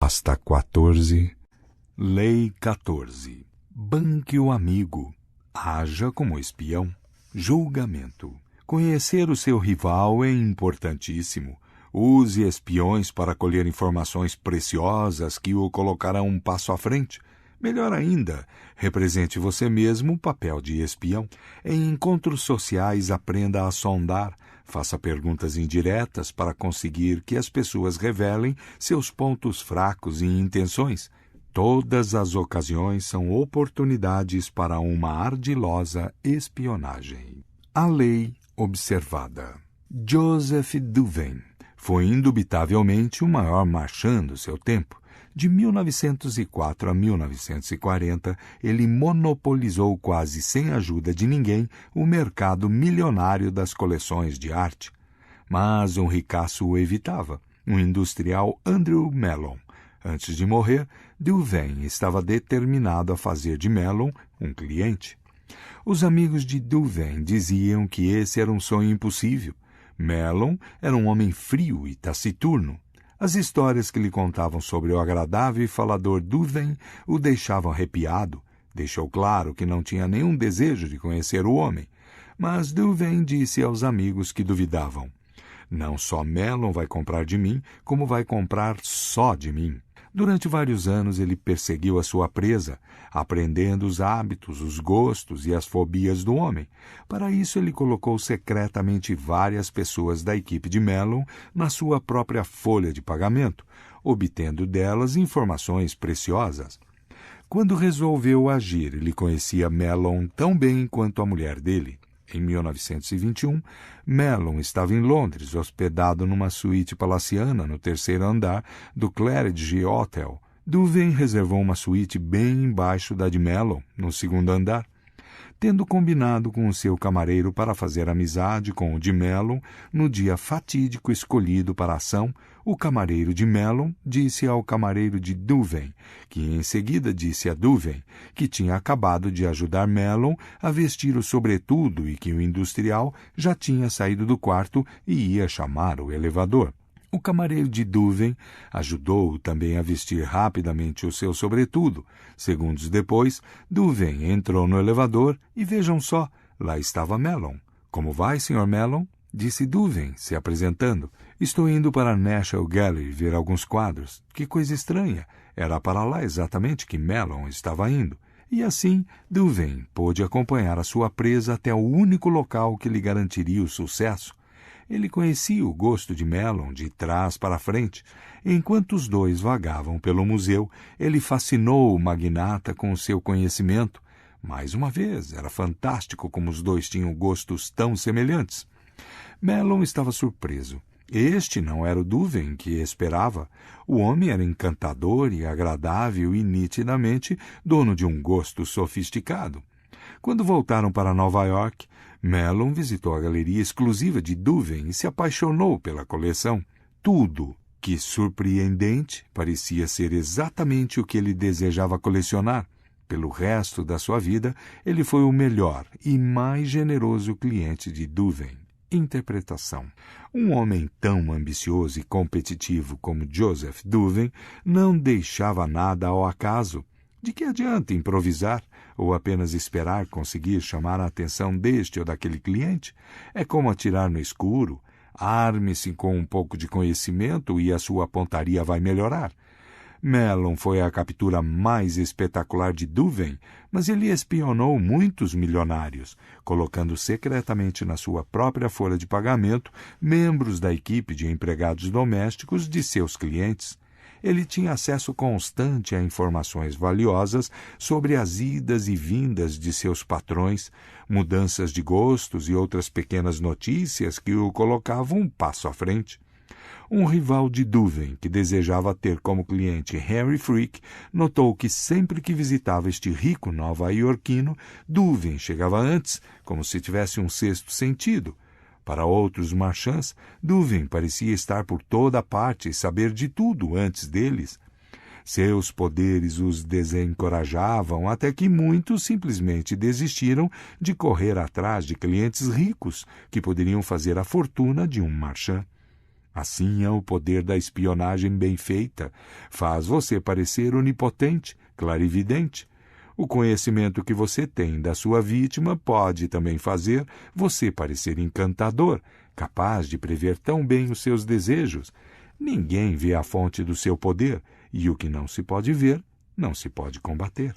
Pasta 14. Lei 14. Banque o amigo. Haja como espião. Julgamento. Conhecer o seu rival é importantíssimo. Use espiões para colher informações preciosas que o colocarão um passo à frente. Melhor ainda, represente você mesmo o papel de espião. Em encontros sociais, aprenda a sondar. Faça perguntas indiretas para conseguir que as pessoas revelem seus pontos fracos e intenções. Todas as ocasiões são oportunidades para uma ardilosa espionagem. A lei observada. Joseph Douvain foi indubitavelmente o maior marchand do seu tempo. De 1904 a 1940, ele monopolizou quase sem ajuda de ninguém o mercado milionário das coleções de arte. Mas um ricaço o evitava, o industrial Andrew Mellon. Antes de morrer, Douvain estava determinado a fazer de Mellon um cliente. Os amigos de Douvain diziam que esse era um sonho impossível. Mellon era um homem frio e taciturno. As histórias que lhe contavam sobre o agradável e falador Douvain o deixavam arrepiado. Deixou claro que não tinha nenhum desejo de conhecer o homem. Mas Douvain disse aos amigos que duvidavam: "Não só Mellon vai comprar de mim, como vai comprar só de mim." Durante vários anos ele perseguiu a sua presa, aprendendo os hábitos, os gostos e as fobias do homem. Para isso ele colocou secretamente várias pessoas da equipe de Mellon na sua própria folha de pagamento, obtendo delas informações preciosas. Quando resolveu agir, ele conhecia Mellon tão bem quanto a mulher dele. Em 1921, Mellon estava em Londres, hospedado numa suíte palaciana no terceiro andar do Claridge Hotel. Douvain reservou uma suíte bem embaixo da de Mellon, no segundo andar. Tendo combinado com o seu camareiro para fazer amizade com o de Mellon no dia fatídico escolhido para a ação, o camareiro de Mellon disse ao camareiro de Douvain, que em seguida disse a Douvain que tinha acabado de ajudar Mellon a vestir o sobretudo e que o industrial já tinha saído do quarto e ia chamar o elevador. O camareiro de Douvain ajudou-o também a vestir rapidamente o seu sobretudo. Segundos depois, Douvain entrou no elevador e vejam só, lá estava Mellon. "Como vai, Sr. Mellon?" disse Douvain, se apresentando. "Estou indo para a National Gallery ver alguns quadros." Que coisa estranha! Era para lá exatamente que Mellon estava indo. E assim, Douvain pôde acompanhar a sua presa até o único local que lhe garantiria o sucesso. Ele conhecia o gosto de Mellon de trás para frente. Enquanto os dois vagavam pelo museu, ele fascinou o magnata com o seu conhecimento. Mais uma vez, era fantástico como os dois tinham gostos tão semelhantes. Mellon estava surpreso. Este não era o Douvain que esperava. O homem era encantador e agradável e nitidamente dono de um gosto sofisticado. Quando voltaram para Nova York, Mellon visitou a galeria exclusiva de Douvain e se apaixonou pela coleção. Tudo, que surpreendente, parecia ser exatamente o que ele desejava colecionar. Pelo resto da sua vida, ele foi o melhor e mais generoso cliente de Douvain. Interpretação. Um homem tão ambicioso e competitivo como Joseph Douvain não deixava nada ao acaso. De que adianta improvisar ou apenas esperar conseguir chamar a atenção deste ou daquele cliente? É como atirar no escuro. Arme-se com um pouco de conhecimento e a sua pontaria vai melhorar. Mellon foi a captura mais espetacular de Douvain, mas ele espionou muitos milionários, colocando secretamente na sua própria folha de pagamento membros da equipe de empregados domésticos de seus clientes. Ele tinha acesso constante a informações valiosas sobre as idas e vindas de seus patrões, mudanças de gostos e outras pequenas notícias que o colocavam um passo à frente. Um rival de Douvain, que desejava ter como cliente Henry Frick, notou que sempre que visitava este rico nova-iorquino, Douvain chegava antes, como se tivesse um sexto sentido. Para outros marchands, Douvain parecia estar por toda parte e saber de tudo antes deles. Seus poderes os desencorajavam até que muitos simplesmente desistiram de correr atrás de clientes ricos que poderiam fazer a fortuna de um marchand. Assim é o poder da espionagem bem feita. Faz você parecer onipotente, clarividente. O conhecimento que você tem da sua vítima pode também fazer você parecer encantador, capaz de prever tão bem os seus desejos. Ninguém vê a fonte do seu poder, e o que não se pode ver, não se pode combater.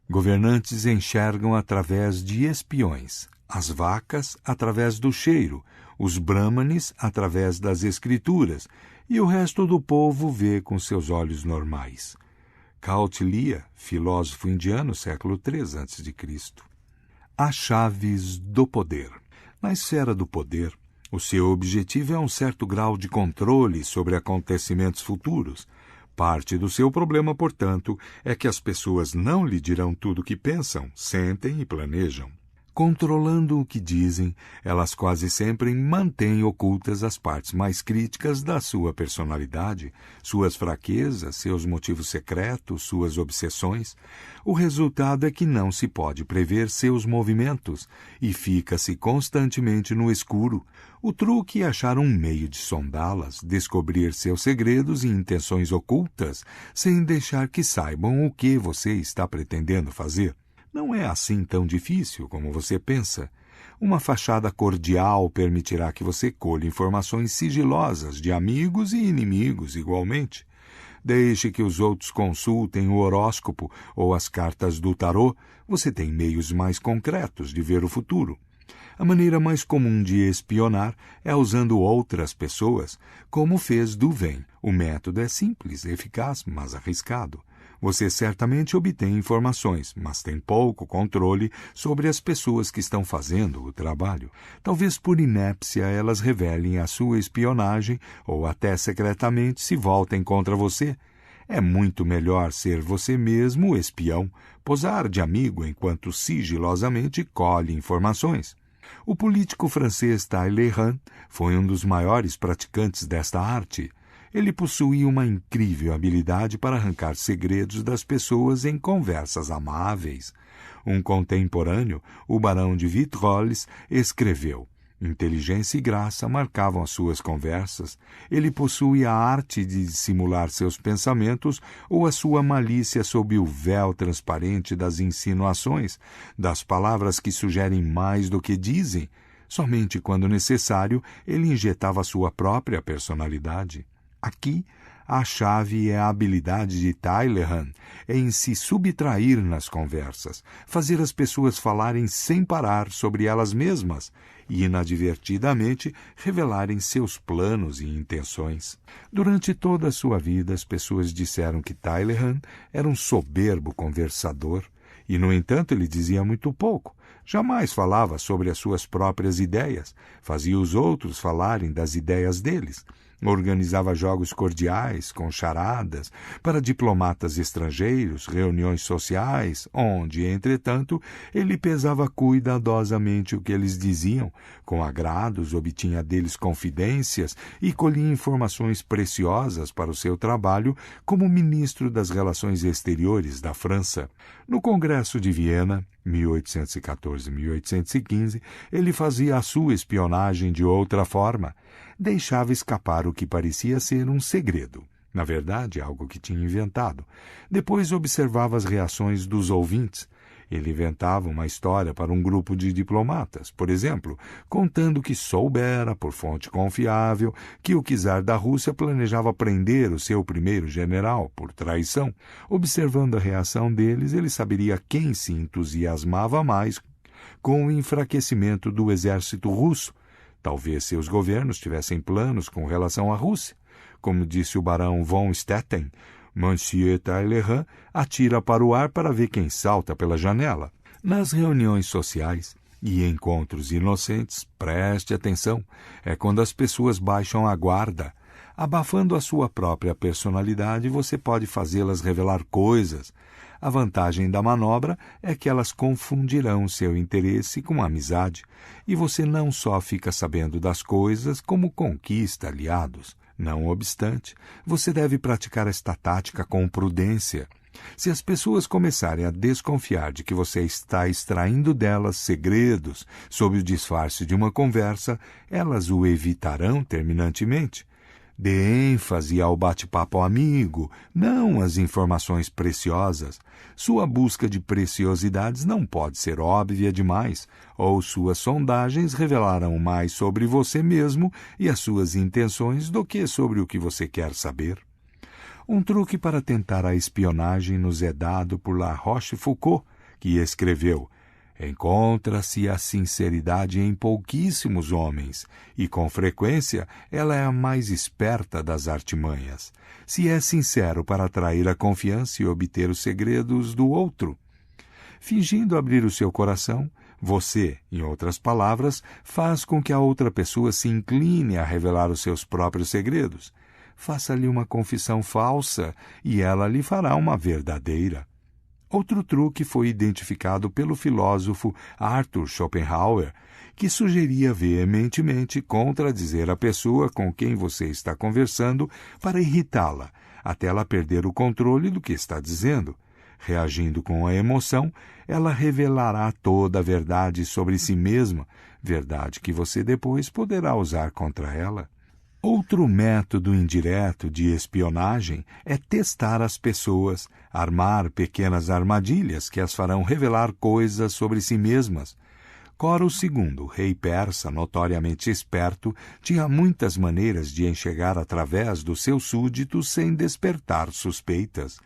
Governantes enxergam através de espiões, as vacas através do cheiro, os brahmanes através das escrituras, e o resto do povo vê com seus olhos normais. Kautilya, filósofo indiano, século III a.C. As chaves do poder. Na esfera do poder, o seu objetivo é um certo grau de controle sobre acontecimentos futuros. Parte do seu problema, portanto, é que as pessoas não lhe dirão tudo o que pensam, sentem e planejam. Controlando o que dizem, elas quase sempre mantêm ocultas as partes mais críticas da sua personalidade, suas fraquezas, seus motivos secretos, suas obsessões. O resultado é que não se pode prever seus movimentos e fica-se constantemente no escuro. O truque é achar um meio de sondá-las, descobrir seus segredos e intenções ocultas, sem deixar que saibam o que você está pretendendo fazer. Não é assim tão difícil como você pensa. Uma fachada cordial permitirá que você colha informações sigilosas de amigos e inimigos igualmente. Deixe que os outros consultem o horóscopo ou as cartas do tarô. Você tem meios mais concretos de ver o futuro. A maneira mais comum de espionar é usando outras pessoas, como fez Duveen. O método é simples, eficaz, mas arriscado. Você certamente obtém informações, mas tem pouco controle sobre as pessoas que estão fazendo o trabalho. Talvez por inépcia elas revelem a sua espionagem ou até secretamente se voltem contra você. É muito melhor ser você mesmo o espião, posar de amigo enquanto sigilosamente colhe informações. O político francês Talleyrand foi um dos maiores praticantes desta arte. Ele possuía uma incrível habilidade para arrancar segredos das pessoas em conversas amáveis. Um contemporâneo, o barão de Vitrolles, escreveu: inteligência e graça marcavam as suas conversas. Ele possuía a arte de dissimular seus pensamentos ou a sua malícia sob o véu transparente das insinuações, das palavras que sugerem mais do que dizem. Somente quando necessário, ele injetava sua própria personalidade. Aqui, a chave é a habilidade de Talleyrand em se subtrair nas conversas, fazer as pessoas falarem sem parar sobre elas mesmas e, inadvertidamente, revelarem seus planos e intenções. Durante toda a sua vida, as pessoas disseram que Talleyrand era um soberbo conversador e, no entanto, ele dizia muito pouco. Jamais falava sobre as suas próprias ideias, fazia os outros falarem das ideias deles. Organizava jogos cordiais, com charadas, para diplomatas estrangeiros, reuniões sociais, onde, entretanto, ele pesava cuidadosamente o que eles diziam, com agrados obtinha deles confidências e colhia informações preciosas para o seu trabalho como ministro das Relações Exteriores da França. No Congresso de Viena, 1814-1815, ele fazia a sua espionagem de outra forma. Deixava escapar o que parecia ser um segredo, na verdade, algo que tinha inventado. Depois observava as reações dos ouvintes. Ele inventava uma história para um grupo de diplomatas, por exemplo, contando que soubera, por fonte confiável, que o czar da Rússia planejava prender o seu primeiro general por traição. Observando a reação deles, ele saberia quem se entusiasmava mais com o enfraquecimento do exército russo. Talvez seus governos tivessem planos com relação à Rússia. Como disse o barão von Stetten, Monsieur Talleyrand atira para o ar para ver quem salta pela janela. Nas reuniões sociais e encontros inocentes, preste atenção, é quando as pessoas baixam a guarda. Abafando a sua própria personalidade, você pode fazê-las revelar coisas. A vantagem da manobra é que elas confundirão seu interesse com amizade, e você não só fica sabendo das coisas, como conquista aliados. Não obstante, você deve praticar esta tática com prudência. Se as pessoas começarem a desconfiar de que você está extraindo delas segredos sob o disfarce de uma conversa, elas o evitarão terminantemente. Dê ênfase ao bate-papo amigo, não às informações preciosas. Sua busca de preciosidades não pode ser óbvia demais, ou suas sondagens revelarão mais sobre você mesmo e as suas intenções do que sobre o que você quer saber. Um truque para tentar a espionagem nos é dado por La Rochefoucauld, que escreveu: encontra-se a sinceridade em pouquíssimos homens, e com frequência ela é a mais esperta das artimanhas. Se é sincero para atrair a confiança e obter os segredos do outro. Fingindo abrir o seu coração, você, em outras palavras, faz com que a outra pessoa se incline a revelar os seus próprios segredos. Faça-lhe uma confissão falsa e ela lhe fará uma verdadeira. Outro truque foi identificado pelo filósofo Arthur Schopenhauer, que sugeria veementemente contradizer a pessoa com quem você está conversando para irritá-la, até ela perder o controle do que está dizendo. Reagindo com a emoção, ela revelará toda a verdade sobre si mesma, verdade que você depois poderá usar contra ela. Outro método indireto de espionagem é testar as pessoas, armar pequenas armadilhas que as farão revelar coisas sobre si mesmas. Coro II, rei persa notoriamente esperto, tinha muitas maneiras de enxergar através dos seus súditos sem despertar suspeitas.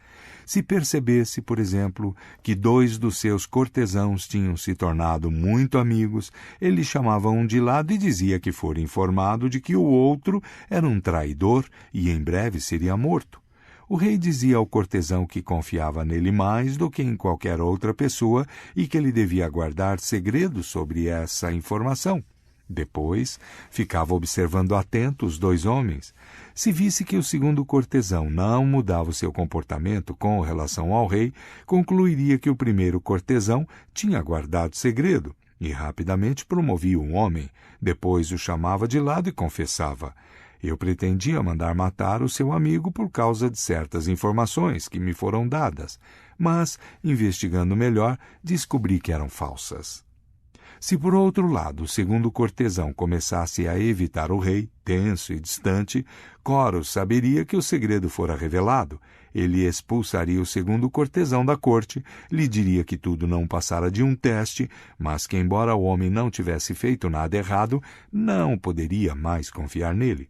Se percebesse, por exemplo, que 2 dos seus cortesãos tinham se tornado muito amigos, ele chamava um de lado e dizia que fora informado de que o outro era um traidor e em breve seria morto. O rei dizia ao cortesão que confiava nele mais do que em qualquer outra pessoa e que ele devia guardar segredo sobre essa informação. Depois, ficava observando atento os 2 homens. Se visse que o segundo cortesão não mudava o seu comportamento com relação ao rei, concluiria que o primeiro cortesão tinha guardado segredo e rapidamente promovia o homem. Depois o chamava de lado e confessava: eu pretendia mandar matar o seu amigo por causa de certas informações que me foram dadas, mas, investigando melhor, descobri que eram falsas. Se, por outro lado, o segundo cortesão começasse a evitar o rei, tenso e distante, Coros saberia que o segredo fora revelado. Ele expulsaria o segundo cortesão da corte, lhe diria que tudo não passara de um teste, mas que, embora o homem não tivesse feito nada errado, não poderia mais confiar nele.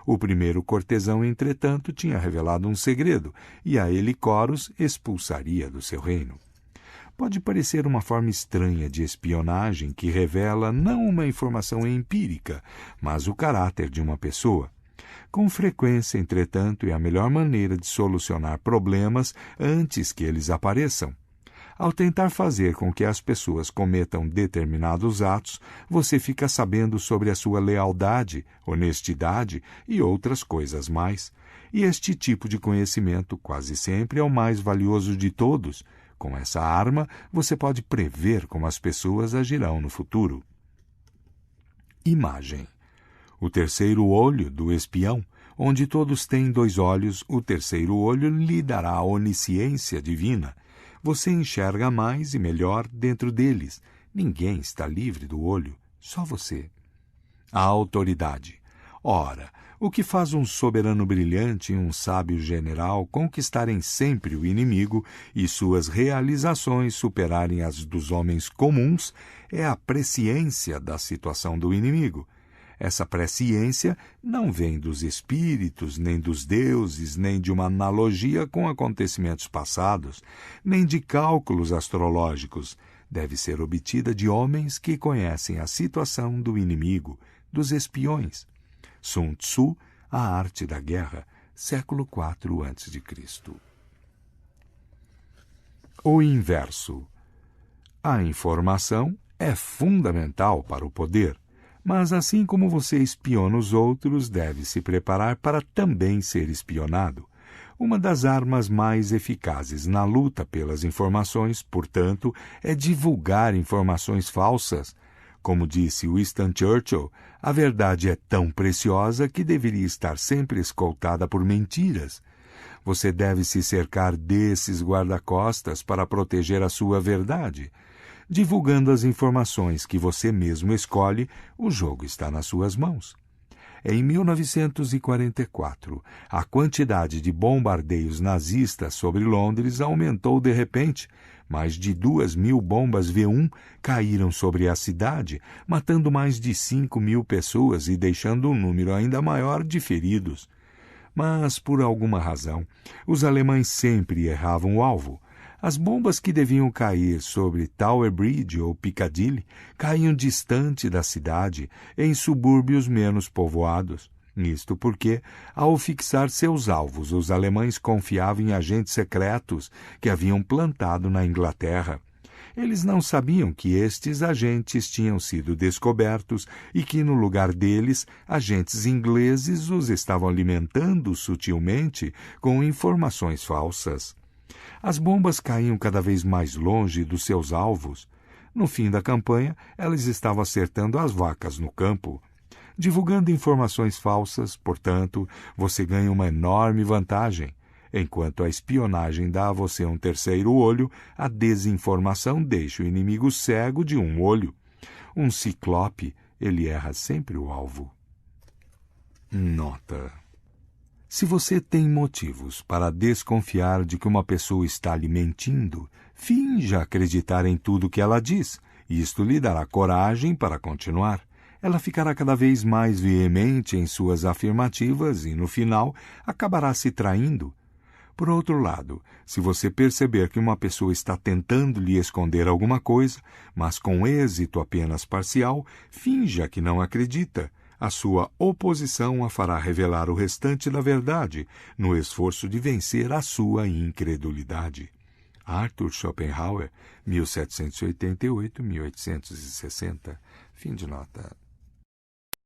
O primeiro cortesão, entretanto, tinha revelado um segredo, e a ele Coros expulsaria do seu reino. Pode parecer uma forma estranha de espionagem que revela não uma informação empírica, mas o caráter de uma pessoa. Com frequência, entretanto, é a melhor maneira de solucionar problemas antes que eles apareçam. Ao tentar fazer com que as pessoas cometam determinados atos, você fica sabendo sobre a sua lealdade, honestidade e outras coisas mais. E este tipo de conhecimento quase sempre é o mais valioso de todos. Com essa arma, você pode prever como as pessoas agirão no futuro. Imagem. O terceiro olho do espião. Onde todos têm 2 olhos, o terceiro olho lhe dará a onisciência divina. Você enxerga mais e melhor dentro deles. Ninguém está livre do olho, só você. A autoridade. Ora, o que faz um soberano brilhante e um sábio general conquistarem sempre o inimigo e suas realizações superarem as dos homens comuns é a presciência da situação do inimigo. Essa presciência não vem dos espíritos, nem dos deuses, nem de uma analogia com acontecimentos passados, nem de cálculos astrológicos. Deve ser obtida de homens que conhecem a situação do inimigo, dos espiões. Sun Tzu, A Arte da Guerra, século IV a.C. O inverso. A informação é fundamental para o poder, mas assim como você espiona os outros, deve se preparar para também ser espionado. Uma das armas mais eficazes na luta pelas informações, portanto, é divulgar informações falsas. Como disse Winston Churchill, a verdade é tão preciosa que deveria estar sempre escoltada por mentiras. Você deve se cercar desses guarda-costas para proteger a sua verdade. Divulgando as informações que você mesmo escolhe, o jogo está nas suas mãos. Em 1944, a quantidade de bombardeios nazistas sobre Londres aumentou de repente. Mais de 2.000 bombas V1 caíram sobre a cidade, matando mais de 5.000 pessoas e deixando um número ainda maior de feridos. Mas, por alguma razão, os alemães sempre erravam o alvo. As bombas que deviam cair sobre Tower Bridge ou Piccadilly caíam distante da cidade, em subúrbios menos povoados. Isto porque, ao fixar seus alvos, os alemães confiavam em agentes secretos que haviam plantado na Inglaterra. Eles não sabiam que estes agentes tinham sido descobertos e que, no lugar deles, agentes ingleses os estavam alimentando sutilmente com informações falsas. As bombas caíam cada vez mais longe dos seus alvos. No fim da campanha, elas estavam acertando as vacas no campo. Divulgando informações falsas, portanto, você ganha uma enorme vantagem. Enquanto a espionagem dá a você um terceiro olho, a desinformação deixa o inimigo cego de um olho. Um ciclope, ele erra sempre o alvo. Nota: se você tem motivos para desconfiar de que uma pessoa está lhe mentindo, finja acreditar em tudo que ela diz. Isto lhe dará coragem para continuar. Ela ficará cada vez mais veemente em suas afirmativas e, no final, acabará se traindo. Por outro lado, se você perceber que uma pessoa está tentando lhe esconder alguma coisa, mas com êxito apenas parcial, finja que não acredita. A sua oposição a fará revelar o restante da verdade, no esforço de vencer a sua incredulidade. Arthur Schopenhauer, 1788-1860. Fim de nota.